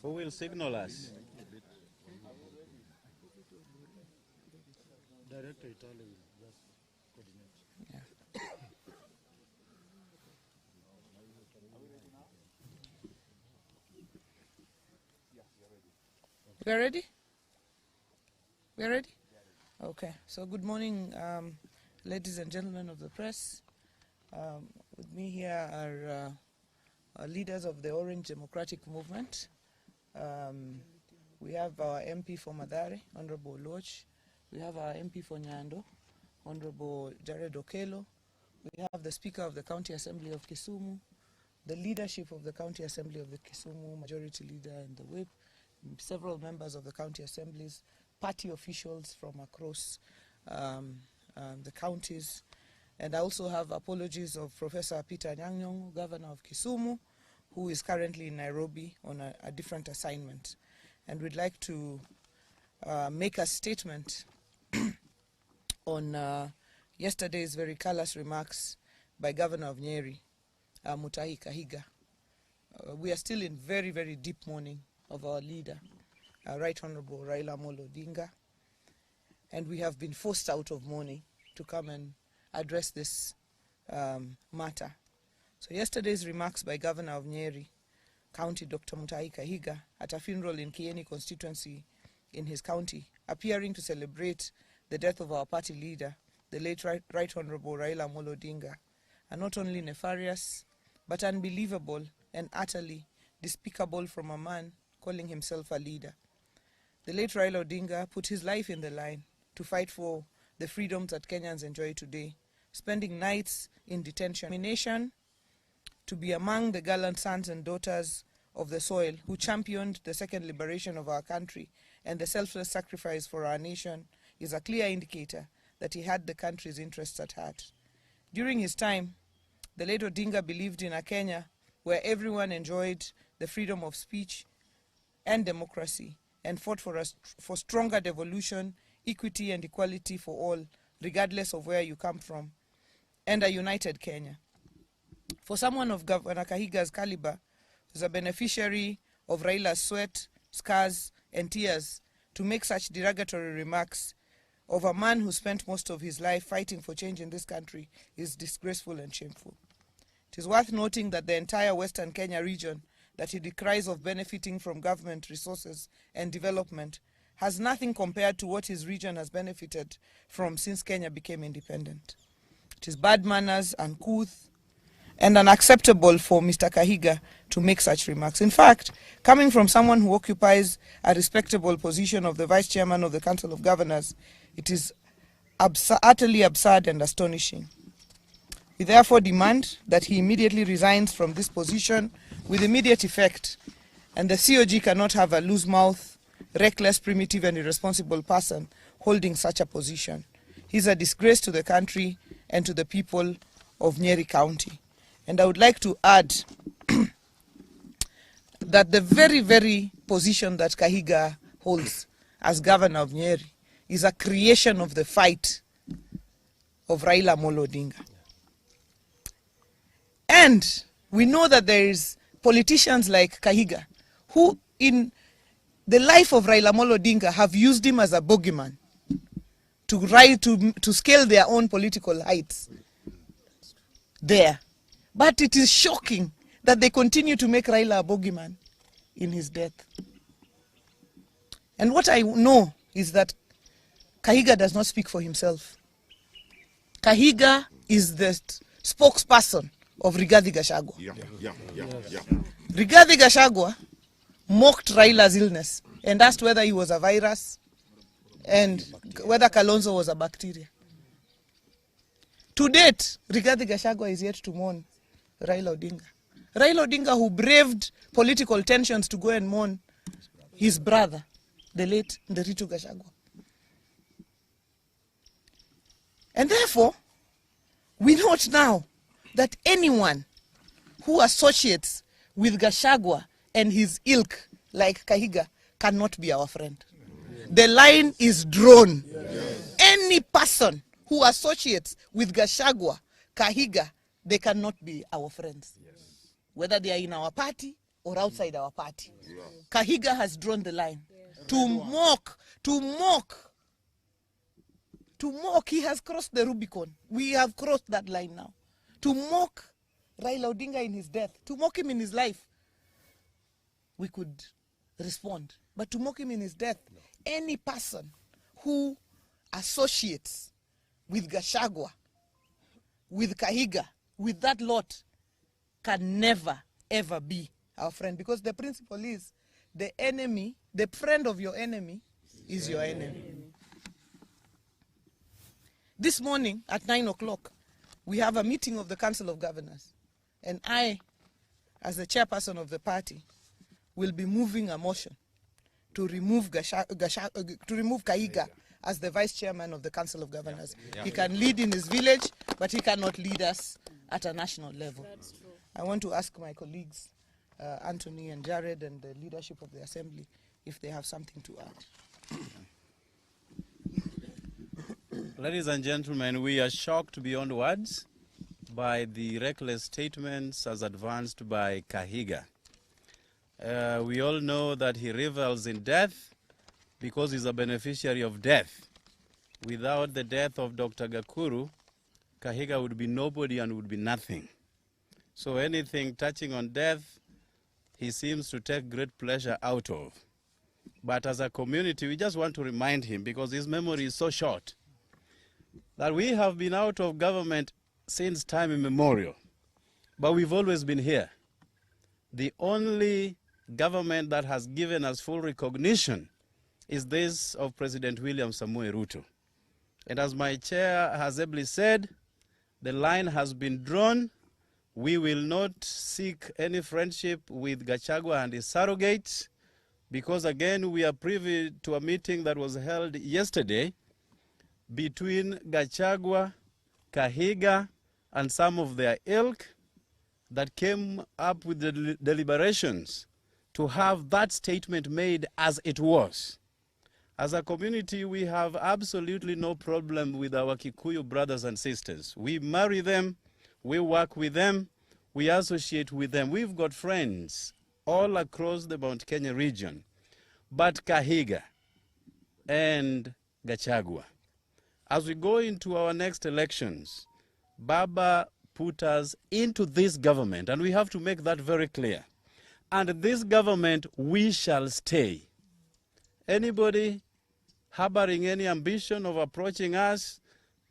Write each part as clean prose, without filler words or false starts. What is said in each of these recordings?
Who will signal us? Director Italy will just coordinate. Yeah. We are ready? We are ready? Okay. So good morning, ladies and gentlemen of the press. With me here are leaders of the Orange Democratic Movement. We have our MP for Mathare, Honorable Loch. We have our MP for Nyando, Honorable Jared Okello. We have the Speaker of the County Assembly of Kisumu, the leadership of the County Assembly of the Kisumu, Majority Leader and the Whip, several members of the county assemblies, party officials from across the counties. And I also have apologies of Professor Peter Nyang'nyong, Governor of Kisumu, who is currently in Nairobi on a different assignment. And we'd like to make a statement on yesterday's very callous remarks by Governor of Nyeri, Mutahi Kahiga. We are still in very, very deep mourning of our leader, Right Honorable Raila Odinga, and we have been forced out of mourning to come and address this matter. So yesterday's remarks by Governor of Nyeri County, Dr. Mutahi Kahiga, at a funeral in Kieni constituency in his county, appearing to celebrate the death of our party leader, the late Right Honorable Raila Odinga, are not only nefarious, but unbelievable and utterly despicable from a man calling himself a leader. The late Raila Odinga put his life in the line to fight for the freedoms that Kenyans enjoy today, spending nights in detention, to be among the gallant sons and daughters of the soil who championed the second liberation of our country and the selfless sacrifice for our nation is a clear indicator that he had the country's interests at heart. During his time, the late Odinga believed in a Kenya where everyone enjoyed the freedom of speech and democracy and fought for stronger devolution, equity and equality for all, regardless of where you come from, and a united Kenya. For someone of Governor Kahiga's caliber, who's a beneficiary of Raila's sweat, scars, and tears, to make such derogatory remarks of a man who spent most of his life fighting for change in this country is disgraceful and shameful. It is worth noting that the entire Western Kenya region that he decries of benefiting from government resources and development has nothing compared to what his region has benefited from since Kenya became independent. It is bad manners, uncouth, and unacceptable for Mr. Kahiga to make such remarks. In fact, coming from someone who occupies a respectable position of the Vice Chairman of the Council of Governors, it is utterly absurd and astonishing. We therefore demand that he immediately resigns from this position with immediate effect, and the COG cannot have a loose mouth, reckless, primitive and irresponsible person holding such a position. He's a disgrace to the country and to the people of Nyeri County. And I would like to add that the very, very position that Kahiga holds as Governor of Nyeri is a creation of the fight of Raila Odinga. And we know that there is politicians like Kahiga who in the life of Raila Odinga have used him as a bogeyman to scale their own political heights there. But it is shocking that they continue to make Raila a bogeyman in his death. And what I know is that Kahiga does not speak for himself. Kahiga is the spokesperson of Rigathi Gachagua. Rigathi Gachagua mocked Raila's illness and asked whether he was a virus and whether Kalonzo was a bacteria. To date, Rigathi Gachagua is yet to mourn Raila Odinga. Raila Odinga, who braved political tensions to go and mourn his brother, the late Nderitu Gachagua. And therefore, we note now that anyone who associates with Gachagua and his ilk like Kahiga cannot be our friend. The line is drawn. Any person who associates with Gachagua, Kahiga, they cannot be our friends. Whether they are in our party or outside our party. Kahiga has drawn the line. To mock, he has crossed the Rubicon. We have crossed that line now. To mock Raila Odinga in his death, to mock him in his life, we could respond. But to mock him in his death, any person who associates with Gachagua, with Kahiga, with that lot, can never, ever be our friend. Because the principle is, the enemy, the friend of your enemy is your enemy. This morning at 9 o'clock, we have a meeting of the Council of Governors. And I, as the chairperson of the party, will be moving a motion to remove Kahiga as the vice chairman of the Council of Governors. He can lead in his village, but he cannot lead us at a national level. That's true. I want to ask my colleagues, Anthony and Jared, and the leadership of the Assembly, if they have something to add. Ladies and gentlemen, we are shocked beyond words by the reckless statements as advanced by Kahiga. We all know that he revels in death because he's a beneficiary of death. Without the death of Dr. Gakuru, Kahiga would be nobody and would be nothing. So anything touching on death, he seems to take great pleasure out of. But as a community, we just want to remind him, because his memory is so short, that we have been out of government since time immemorial, but we've always been here. The only government that has given us full recognition is this of President William Samoei Ruto. And as my chair has ably said, the line has been drawn. We will not seek any friendship with Gachagua and his surrogates, because again, we are privy to a meeting that was held yesterday between Gachagua, Kahiga, and some of their ilk that came up with the deliberations to have that statement made as it was. As a community, we have absolutely no problem with our Kikuyu brothers and sisters. We marry them, we work with them, we associate with them. We've got friends all across the Mount Kenya region. But Kahiga and Gachagua, as we go into our next elections, Baba put us into this government, and we have to make that very clear. And this government, we shall stay. Anybody harboring any ambition of approaching us,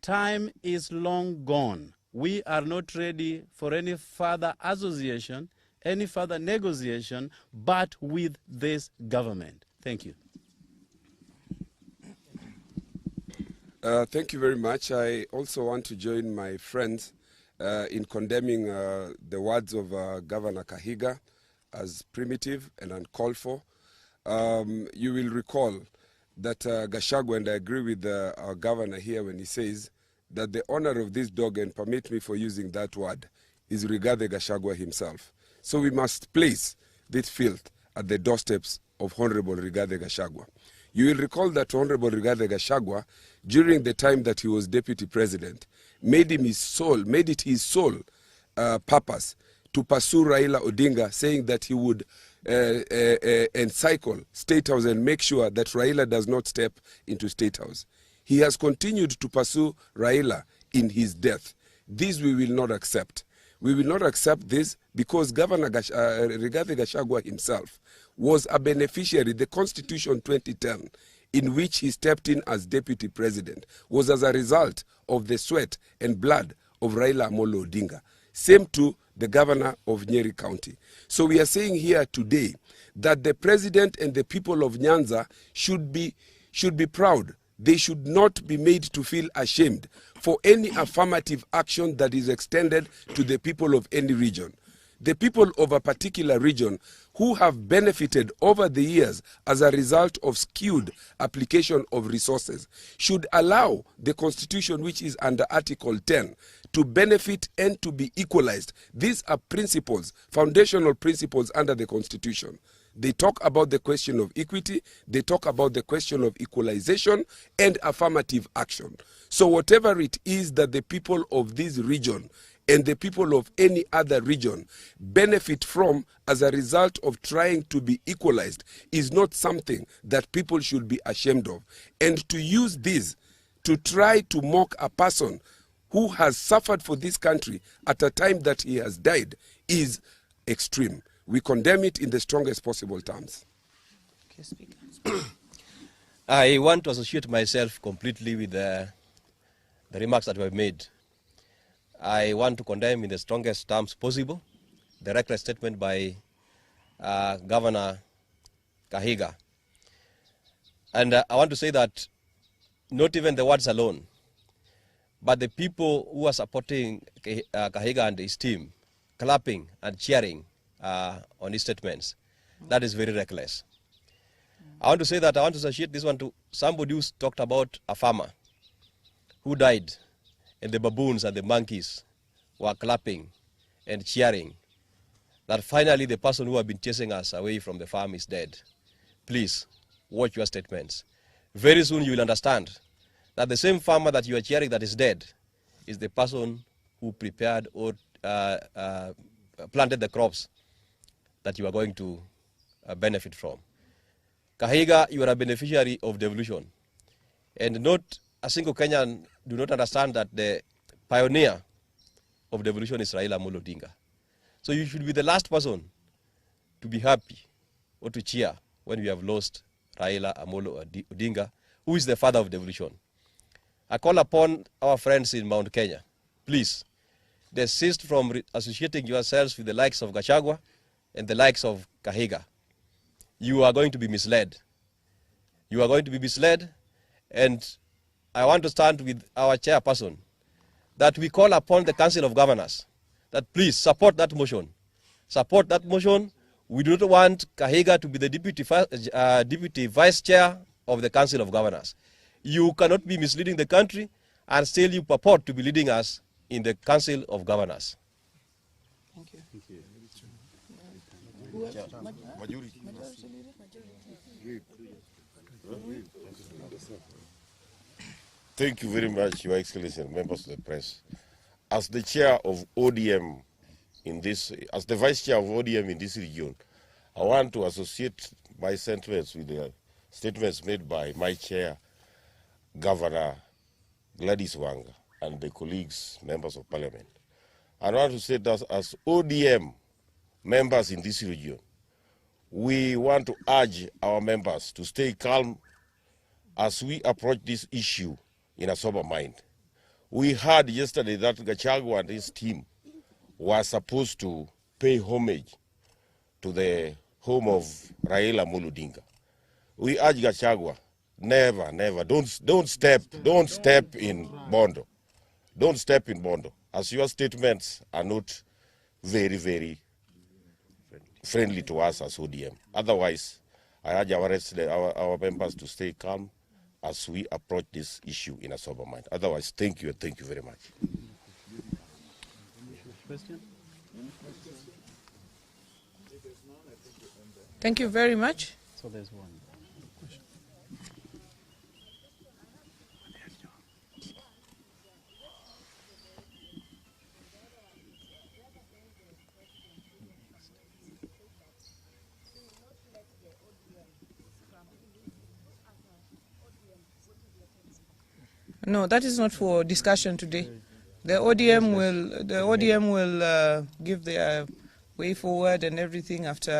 time is long gone. We are not ready for any further association, any further negotiation, but with this government. Thank you. Thank you very much. I also want to join my friends in condemning the words of Governor Kahiga as primitive and uncalled for. You will recall that Gachagua, and I agree with our governor here when he says that the owner of this dog, and permit me for using that word, is Rigathi Gachagua himself. So we must place this filth at the doorsteps of Honorable Rigathi Gachagua. You will recall that Honorable Rigathi Gachagua, during the time that he was deputy president, made it his sole purpose to pursue Raila Odinga, saying that he would encircle State House and make sure that Raila does not step into State House. He has continued to pursue Raila in his death. This we will not accept. We will not accept this because Governor Rigathi Gachagua himself was a beneficiary. The Constitution 2010, in which he stepped in as deputy president, was as a result of the sweat and blood of Raila Amolo Odinga. Same to the governor of Nyeri County. So we are saying here today that the president and the people of Nyanza should be proud. They should not be made to feel ashamed for any affirmative action that is extended to the people of any region. The people of a particular region who have benefited over the years as a result of skewed application of resources should allow the Constitution, which is under Article 10, to benefit and to be equalized. These are principles, foundational principles under the Constitution. They talk about the question of equity, they talk about the question of equalization and affirmative action. So whatever it is that the people of this region and the people of any other region benefit from as a result of trying to be equalized is not something that people should be ashamed of. And to use this to try to mock a person who has suffered for this country at a time that he has died is extreme. We condemn it in the strongest possible terms. Okay, Speaker. I want to associate myself completely with the remarks that were made. I want to condemn in the strongest terms possible the reckless statement by Governor Kahiga. And I want to say that not even the words alone, but the people who are supporting Kahiga and his team, clapping and cheering on his statements, that is very reckless. I want to say that I want to associate this one to somebody who talked about a farmer who died, and the baboons and the monkeys were clapping and cheering that finally the person who had been chasing us away from the farm is dead. Please, watch your statements. Very soon you will understand that the same farmer that you are cheering that is dead is the person who prepared or planted the crops that you are going to benefit from. Kahiga, you are a beneficiary of devolution. And not a single Kenyan do not understand that the pioneer of devolution is Raila Amolo Odinga. So you should be the last person to be happy or to cheer when we have lost Raila Amolo Odinga, who is the father of devolution. I call upon our friends in Mount Kenya, please, desist from associating yourselves with the likes of Gachagua and the likes of Kahiga. You are going to be misled. You are going to be misled, and I want to stand with our chairperson that we call upon the Council of Governors that please support that motion. Support that motion. We do not want Kahiga to be the deputy vice chair of the Council of Governors. You cannot be misleading the country and still you purport to be leading us in the Council of Governors. Thank you. Thank you. Thank you very much, Your Excellency and members of the press. As the chair of ODM in this, as the vice chair of ODM in this region, I want to associate my sentiments with the statements made by my chair, Governor Gladys Wanga, and the colleagues, members of parliament. I want to say that as ODM members in this region, we want to urge our members to stay calm as we approach this issue in a sober mind. We heard yesterday that Gachagua and his team were supposed to pay homage to the home of Raila Amolo Odinga. We urge Gachagua, never, never, don't step in Bondo. Don't step in Bondo, as your statements are not very, very friendly to us as ODM. Otherwise, I urge our members to stay calm as we approach this issue in a sober mind. Otherwise, thank you and thank you very much. Question? Thank you very much. So there's one. No, that is not for discussion today. The ODM will give their way forward and everything after